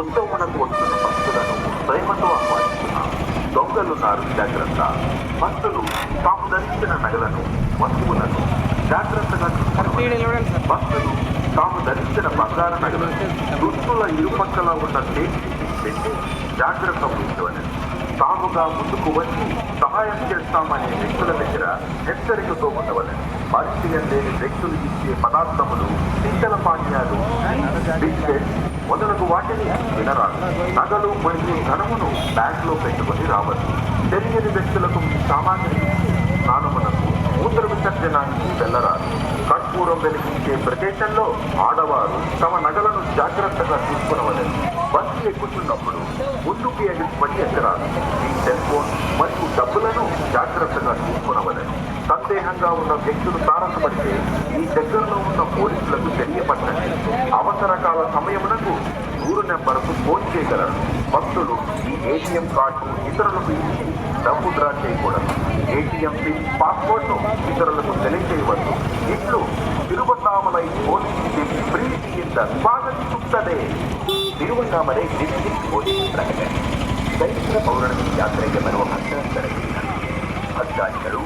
ఉత్సవమునకు వస్తున్న భక్తులను ప్రేమతో ఆహ్వానిస్తున్నాం. దొంగలున్నారు జాగ్రత్త. భక్తులు తాము ధరించిన నగలను వస్తువులను జాగ్రత్తగా చూసుకోవాలి. భక్తులు తాము ధరించిన బంగారు నగలను దుస్తుల ఇరుపక్కల ఉన్న చేతికి పెట్టి జాగ్రత్త వహించవలెను. తాముగా ముందుకు వచ్చి సహాయం చేస్తామనే వ్యక్తుల దగ్గర హెచ్చరికతో ఉండవలెను. పరిచయం లేని వ్యక్తులు ఇచ్చే పదార్థములు, శీతల పానీయాలు, బిస్కెట్ మొదలగు వాటిని వినరాదు. నగలు మరియు ధనమును బ్యాంకులో పెట్టుకుని రావచ్చు. తెలియని వ్యక్తులకు మీ సామాగ్రి స్నానమునకు మూత్ర విసర్జనానికి వెళ్ళరాదు. కర్పూరం వెలిగించే ప్రదేశంలో ఆడవారు తమ నగలను జాగ్రత్తగా చూసుకునవలెను. బస్సు ఎక్కుతున్నప్పుడు ముందుకు ఎగిరిపడి ఎక్కరాదు. మీ సెల్ ఫోన్ మరియు డబ్బులను జాగ్రత్తగా చూసుకునవలెను. సందేహంగా ఉన్న వ్యక్తులు తారసపడితే ఈ దగ్గరలో ఉన్న పోలీసులకు తెలియపట్టండి. అవసరకాల సమయమునకు 100 నెంబర్కు ఫోన్ చేయగలరు. భక్తులు ఈ ఏటీఎం కార్డు ఇతరులకు ఇచ్చి డబ్బు డ్రా చేయకూడదు. ఏటీఎం పిన్, పాస్వర్డ్ను ఇతరులకు తెలియజేయవద్దు. ఇట్లు ತಿರುವಣ್ಣಾಮಲೈ ಪೊಲೀಸ್ ಪ್ರೀತಿಯಿಂದ ಸ್ವಾಗತಿಸುತ್ತದೆ. ತಿರುವಣ್ಣಾಮಲೈ ಡಿಸ್ಟ್ರಿಕ್ಟ್ ಪೊಲೀಸ್ ಪ್ರಕಟಣೆ. ಚೈತ್ರ ಪೌರ್ಣಮಿ ಯಾತ್ರೆಗೆ ಬರುವ ಭಕ್ತರ ಭಕ್ತಾದಿಗಳು